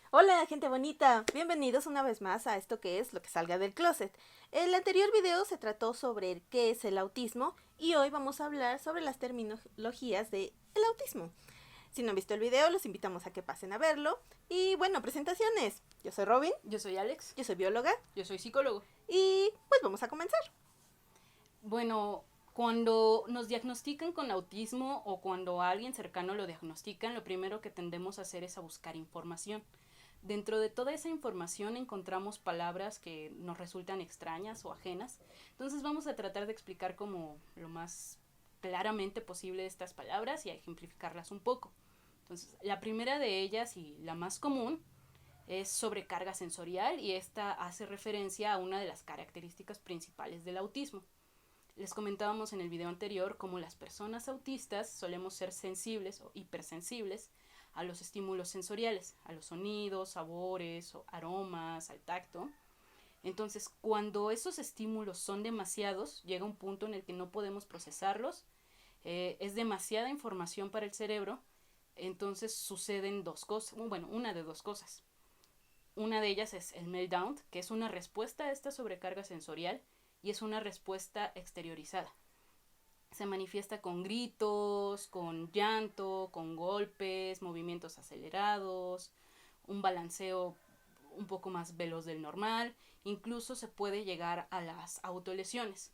Hola gente bonita, bienvenidos una vez más a esto que es Lo que salga del closet. El anterior video se trató sobre qué es el autismo y hoy vamos a hablar sobre las terminologías del autismo. Si no han visto el video, los invitamos a que pasen a verlo. Y bueno, presentaciones. Yo soy Robin. Yo soy Alex. Yo soy bióloga. Yo soy psicólogo. Y pues vamos a comenzar. Bueno, cuando nos diagnostican con autismo o cuando a alguien cercano lo diagnostican, lo primero que tendemos a hacer es a buscar información. Dentro de toda esa información encontramos palabras que nos resultan extrañas o ajenas. Entonces vamos a tratar de explicar como lo más claramente posible estas palabras y a ejemplificarlas un poco. Entonces, la primera de ellas y la más común es sobrecarga sensorial y esta hace referencia a una de las características principales del autismo. Les comentábamos en el video anterior cómo las personas autistas solemos ser sensibles o hipersensibles a los estímulos sensoriales, a los sonidos, sabores, o aromas, al tacto. Entonces, cuando esos estímulos son demasiados, llega un punto en el que no podemos procesarlos, es demasiada información para el cerebro, entonces suceden dos cosas, bueno, una de dos cosas. Una de ellas es el meltdown, que es una respuesta a esta sobrecarga sensorial y es una respuesta exteriorizada. Se manifiesta con gritos, con llanto, con golpes, movimientos acelerados, un balanceo un poco más veloz del normal, incluso se puede llegar a las autolesiones.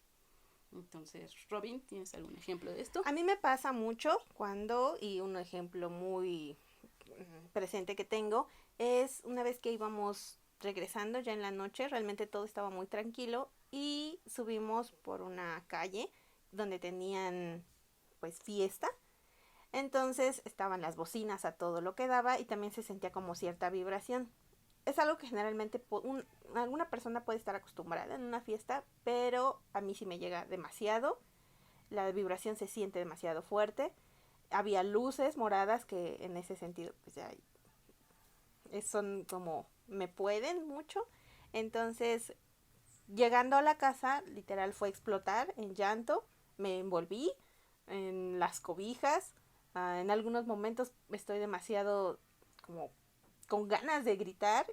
Entonces, Robin, ¿tienes algún ejemplo de esto? A mí me pasa mucho cuando, y un ejemplo muy presente que tengo, es una vez que íbamos regresando ya en la noche, realmente todo estaba muy tranquilo y subimos por una calle donde tenían pues fiesta. Entonces estaban las bocinas a todo lo que daba y también se sentía como cierta vibración. Es algo que generalmente alguna persona puede estar acostumbrada en una fiesta, pero a mí sí me llega demasiado. La vibración se siente demasiado fuerte. Había luces moradas que en ese sentido pues ya son como me pueden mucho. Entonces, llegando a la casa, literal fue explotar en llanto. Me envolví en las cobijas. En algunos momentos estoy demasiado como con ganas de gritar.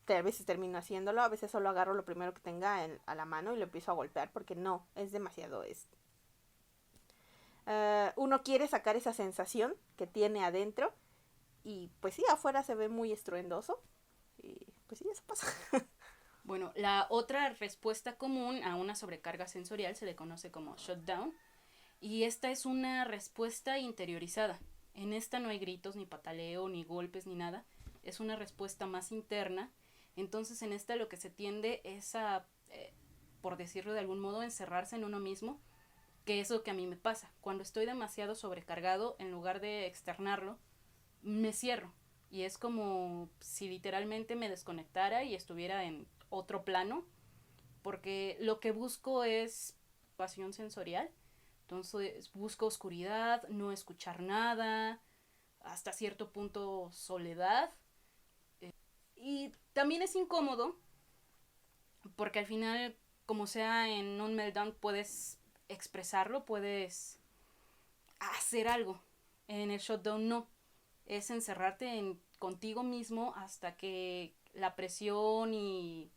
Que a veces termino haciéndolo, a veces solo agarro lo primero que tenga a la mano y lo empiezo a golpear porque no, es demasiado. Uno quiere sacar esa sensación que tiene adentro y pues sí, afuera se ve muy estruendoso y pues sí, eso pasa. Bueno, la otra respuesta común a una sobrecarga sensorial se le conoce como shutdown y esta es una respuesta interiorizada. En esta no hay gritos, ni pataleo, ni golpes, ni nada. Es una respuesta más interna. Entonces en esta lo que se tiende es a, por decirlo de algún modo, encerrarse en uno mismo, que es lo que a mí me pasa. Cuando estoy demasiado sobrecargado, en lugar de externarlo, me cierro. Y es como si literalmente me desconectara y estuviera en otro plano, porque lo que busco es pasión sensorial. Entonces busco oscuridad, no escuchar nada, hasta cierto punto soledad. Y también es incómodo porque al final, como sea en un meltdown, puedes expresarlo, puedes hacer algo. En el shutdown no. Es encerrarte contigo mismo hasta que la presión y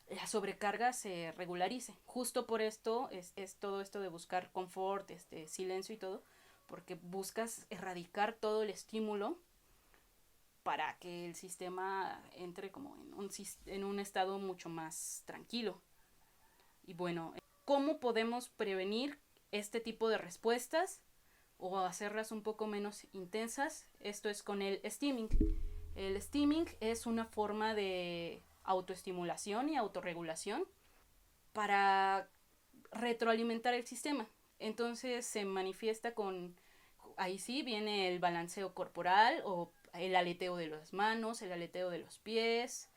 la sobrecarga se regularice. Justo por esto es todo esto de buscar confort, silencio y todo, porque buscas erradicar todo el estímulo para que el sistema entre como en un estado mucho más tranquilo. Y bueno, ¿cómo podemos prevenir este tipo de respuestas o hacerlas un poco menos intensas? Esto es con el steaming. El steaming es una forma de autoestimulación y autorregulación para retroalimentar el sistema. Entonces se manifiesta con, ahí sí viene el balanceo corporal o el aleteo de las manos, el aleteo de los pies,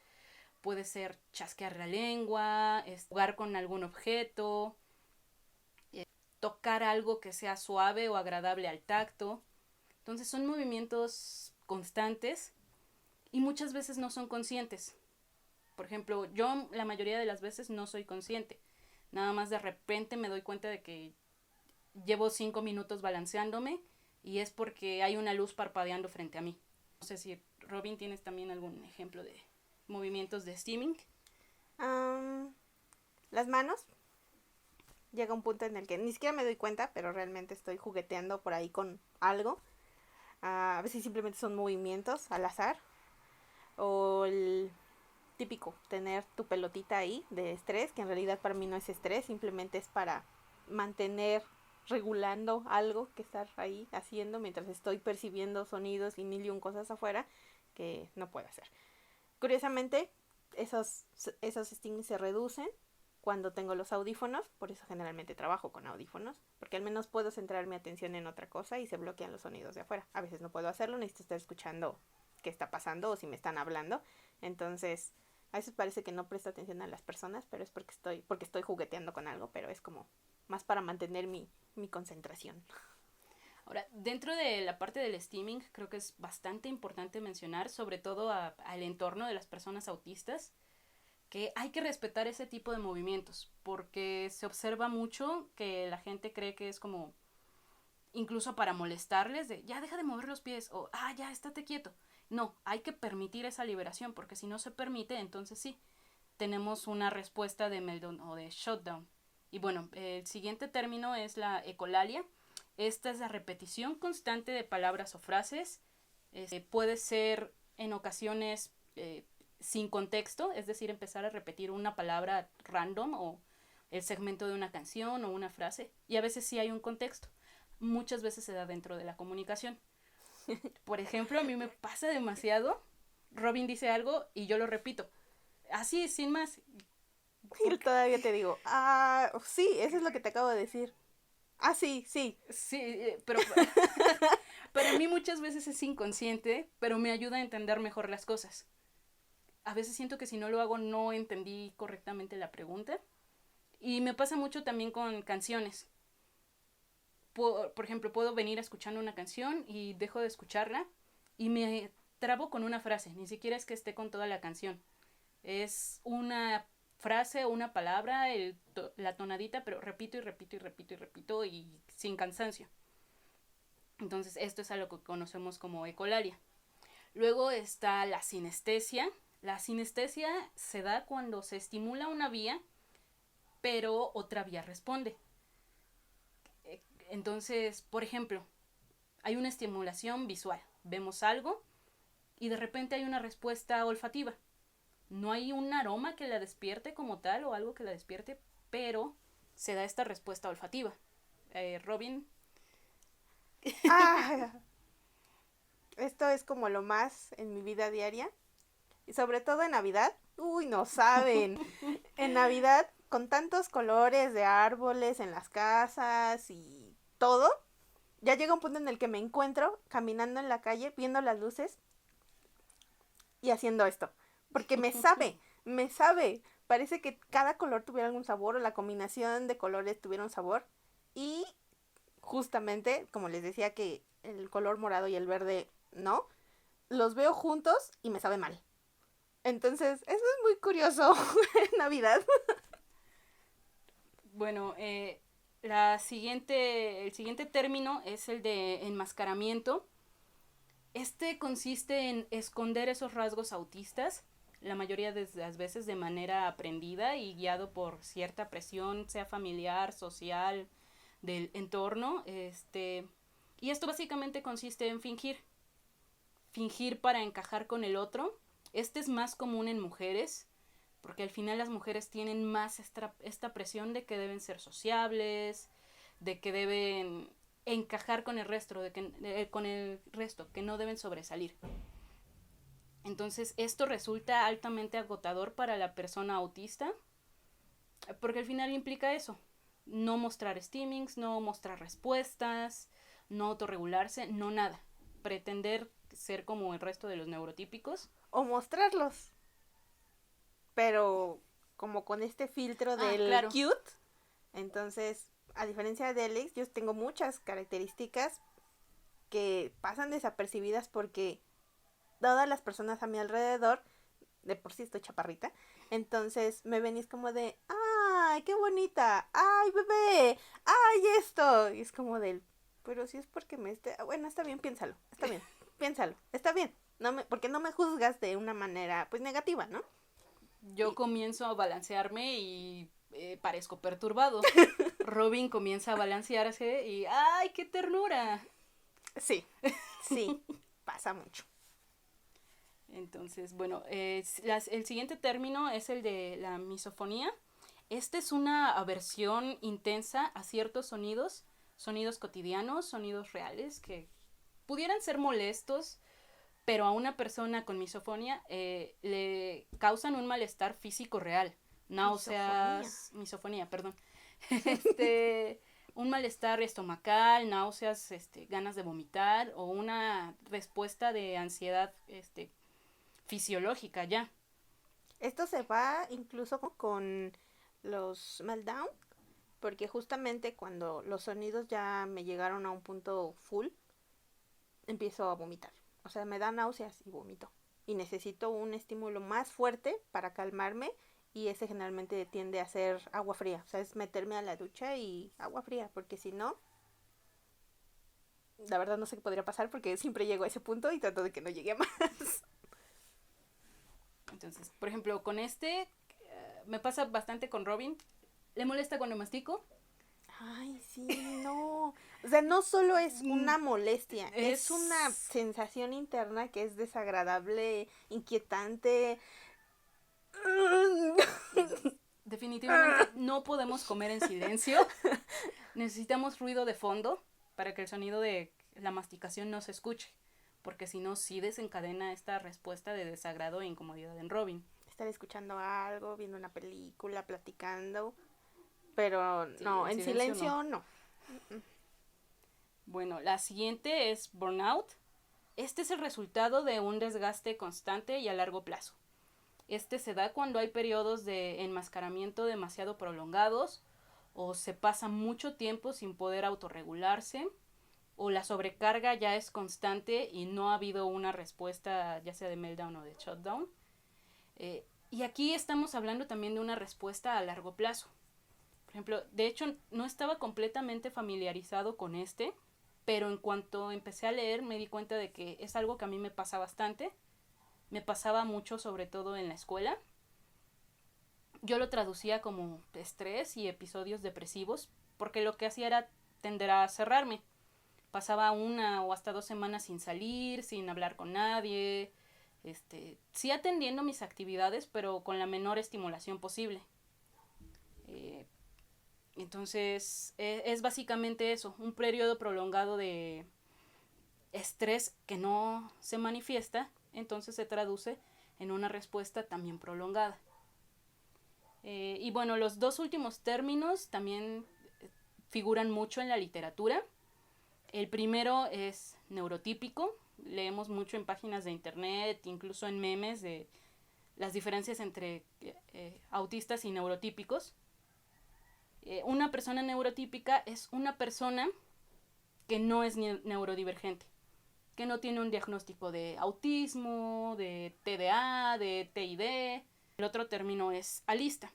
puede ser chasquear la lengua, jugar con algún objeto, tocar algo que sea suave o agradable al tacto. Entonces son movimientos constantes y muchas veces no son conscientes. Por ejemplo, yo la mayoría de las veces no soy consciente. Nada más de repente me doy cuenta de que llevo 5 minutos balanceándome y es porque hay una luz parpadeando frente a mí. No sé si Robin, ¿tienes también algún ejemplo de movimientos de steaming? Las manos. Llega un punto en el que ni siquiera me doy cuenta, pero realmente estoy jugueteando por ahí con algo. A veces simplemente son movimientos al azar. O el típico, tener tu pelotita ahí de estrés, que en realidad para mí no es estrés, simplemente es para mantener regulando algo que estar ahí haciendo mientras estoy percibiendo sonidos y mil y un cosas afuera que no puedo hacer. Curiosamente, esos stings se reducen cuando tengo los audífonos, por eso generalmente trabajo con audífonos, porque al menos puedo centrar mi atención en otra cosa y se bloquean los sonidos de afuera. A veces no puedo hacerlo, necesito estar escuchando qué está pasando o si me están hablando. Entonces, a veces parece que no presto atención a las personas, pero es porque estoy jugueteando con algo, pero es como más para mantener mi concentración. Ahora, dentro de la parte del steaming, creo que es bastante importante mencionar, sobre todo al entorno de las personas autistas, que hay que respetar ese tipo de movimientos, porque se observa mucho que la gente cree que es como, incluso para molestarles, de ya deja de mover los pies, o ya estate quieto. No, hay que permitir esa liberación, porque si no se permite, entonces sí, tenemos una respuesta de meltdown o de shutdown. Y bueno, el siguiente término es la ecolalia. Esta es la repetición constante de palabras o frases. Puede ser en ocasiones sin contexto, es decir, empezar a repetir una palabra random o el segmento de una canción o una frase. Y a veces sí hay un contexto. Muchas veces se da dentro de la comunicación. Por ejemplo, a mí me pasa demasiado. Robin dice algo y yo lo repito. Así, sin más. Y todavía te digo, sí, eso es lo que te acabo de decir. Sí, sí. Sí, pero para mí muchas veces es inconsciente, pero me ayuda a entender mejor las cosas. A veces siento que si no lo hago no entendí correctamente la pregunta. Y me pasa mucho también con canciones. Por ejemplo, puedo venir escuchando una canción y dejo de escucharla y me trabo con una frase. Ni siquiera es que esté con toda la canción. Es una frase o una palabra, la tonadita, pero repito y repito y repito y repito y sin cansancio. Entonces esto es a lo que conocemos como ecolalia. Luego está la sinestesia. La sinestesia se da cuando se estimula una vía, pero otra vía responde. Entonces, por ejemplo, hay una estimulación visual. Vemos algo y de repente hay una respuesta olfativa. No hay un aroma que la despierte como tal o algo que la despierte, pero se da esta respuesta olfativa. Robin. Esto es como lo más en mi vida diaria. Y sobre todo en Navidad. Uy, no saben. En Navidad, con tantos colores de árboles en las casas y todo, ya llega un punto en el que me encuentro caminando en la calle, viendo las luces y haciendo esto. Porque me sabe. Parece que cada color tuviera algún sabor o la combinación de colores tuviera un sabor. Y justamente, como les decía que el color morado y el verde no, los veo juntos y me sabe mal. Entonces, eso es muy curioso en Navidad. Bueno, el siguiente término es el de enmascaramiento. Este consiste en esconder esos rasgos autistas, la mayoría de las veces de manera aprendida y guiado por cierta presión, sea familiar, social, del entorno. Y esto básicamente consiste en fingir para encajar con el otro. Este es más común en mujeres, porque al final las mujeres tienen más esta presión de que deben ser sociables, de que deben encajar con el resto, que no deben sobresalir. Entonces esto resulta altamente agotador para la persona autista, porque al final implica eso, no mostrar steamings, no mostrar respuestas, no autorregularse, no nada, pretender ser como el resto de los neurotípicos. O mostrarlos. Pero como con este filtro del claro. cute. Entonces, a diferencia de Alex, yo tengo muchas características que pasan desapercibidas porque todas las personas a mi alrededor, de por sí estoy chaparrita, entonces me ven y es como de, ¡ay, qué bonita! ¡Ay, bebé! ¡Ay, esto! Y es como del, pero si es porque bueno, está bien, piénsalo, está bien, piénsalo, está bien. porque no me juzgas de una manera, pues, negativa, ¿no? Yo comienzo a balancearme y parezco perturbado. Robin comienza a balancearse y ¡ay, qué ternura! Sí, sí, pasa mucho. Entonces, bueno, el siguiente término es el de la misofonía. Esta es una aversión intensa a ciertos sonidos, sonidos cotidianos, sonidos reales que pudieran ser molestos, pero a una persona con misofonía le causan un malestar físico real. Náuseas, misofonía, perdón. Un malestar estomacal, náuseas, ganas de vomitar o una respuesta de ansiedad fisiológica ya. Esto se va incluso con los meltdown, porque justamente cuando los sonidos ya me llegaron a un punto full, empiezo a vomitar. O sea, me da náuseas y vomito. Y necesito un estímulo más fuerte para calmarme, y ese generalmente tiende a ser agua fría. O sea, es meterme a la ducha y agua fría, porque si no, la verdad no sé qué podría pasar, porque siempre llego a ese punto y trato de que no llegue a más. Entonces, por ejemplo, con me pasa bastante con Robin. ¿Le molesta cuando mastico? Ay, sí, no. O sea, no solo es una molestia, es una sensación interna que es desagradable, inquietante. Definitivamente no podemos comer en silencio. Necesitamos ruido de fondo para que el sonido de la masticación no se escuche. Porque si no, sí desencadena esta respuesta de desagrado e incomodidad en Robin. Estar escuchando algo, viendo una película, platicando. Pero sí, no, en silencio no. Bueno, la siguiente es burnout. Este es el resultado de un desgaste constante y a largo plazo. Se da cuando hay periodos de enmascaramiento demasiado prolongados, o se pasa mucho tiempo sin poder autorregularse, o la sobrecarga ya es constante y no ha habido una respuesta ya sea de meltdown o de shutdown. Y aquí estamos hablando también de una respuesta a largo plazo. Por ejemplo, de hecho no estaba completamente familiarizado con pero en cuanto empecé a leer me di cuenta de que es algo que a mí me pasa bastante. Me pasaba mucho, sobre todo en la escuela. Yo lo traducía como estrés y episodios depresivos, porque lo que hacía era tender a cerrarme. Pasaba 1 o hasta 2 semanas sin salir, sin hablar con nadie, sí atendiendo mis actividades, pero con la menor estimulación posible. Entonces, es básicamente eso, un periodo prolongado de estrés que no se manifiesta, entonces se traduce en una respuesta también prolongada. Y bueno, los 2 últimos términos también figuran mucho en la literatura. El primero es neurotípico. Leemos mucho en páginas de internet, incluso en memes, de las diferencias entre autistas y neurotípicos. Una persona neurotípica es una persona que no es neurodivergente, que no tiene un diagnóstico de autismo, de TDA, de TID. El otro término es alista.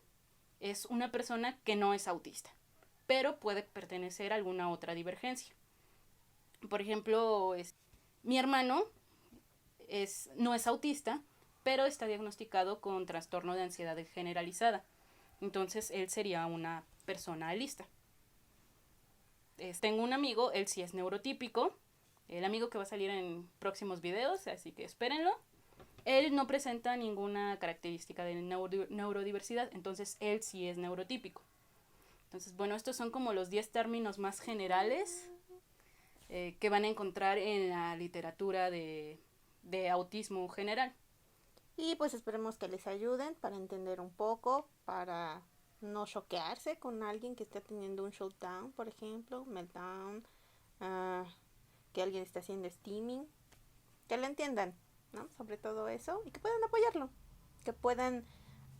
Es una persona que no es autista, pero puede pertenecer a alguna otra divergencia. Por ejemplo, mi hermano no es autista, pero está diagnosticado con trastorno de ansiedad generalizada. Entonces, él sería una persona alista. Tengo un amigo, él sí es neurotípico, el amigo que va a salir en próximos videos, así que espérenlo. Él no presenta ninguna característica de neurodiversidad, entonces él sí es neurotípico. Entonces, bueno, estos son como los 10 términos más generales que van a encontrar en la literatura de autismo general. Y pues esperemos que les ayuden para entender un poco, para no choquearse con alguien que esté teniendo un shutdown, por ejemplo, meltdown, que alguien esté haciendo steaming, que lo entiendan, ¿no? Sobre todo eso, y que puedan apoyarlo, que puedan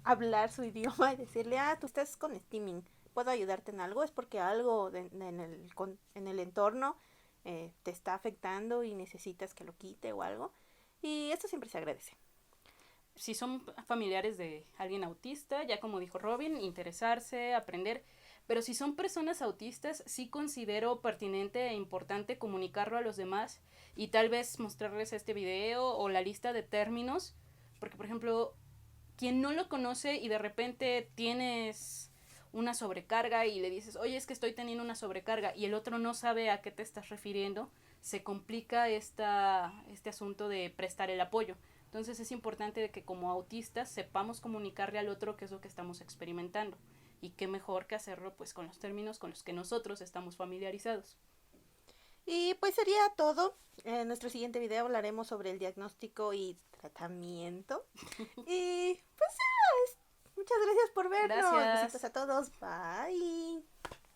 hablar su idioma y decirle, tú estás con steaming, ¿puedo ayudarte en algo? Es porque algo en el entorno te está afectando y necesitas que lo quite o algo, y esto siempre se agradece. Si son familiares de alguien autista, ya como dijo Robin, interesarse, aprender. Pero si son personas autistas, sí considero pertinente e importante comunicarlo a los demás y tal vez mostrarles este video o la lista de términos, porque por ejemplo, quien no lo conoce y de repente tienes una sobrecarga y le dices, oye, es que estoy teniendo una sobrecarga y el otro no sabe a qué te estás refiriendo, se complica este asunto de prestar el apoyo. Entonces es importante que como autistas sepamos comunicarle al otro qué es lo que estamos experimentando. Y qué mejor que hacerlo pues con los términos con los que nosotros estamos familiarizados. Y pues sería todo. En nuestro siguiente video hablaremos sobre el diagnóstico y tratamiento. Y pues muchas gracias por vernos. Gracias. Besitos a todos. Bye.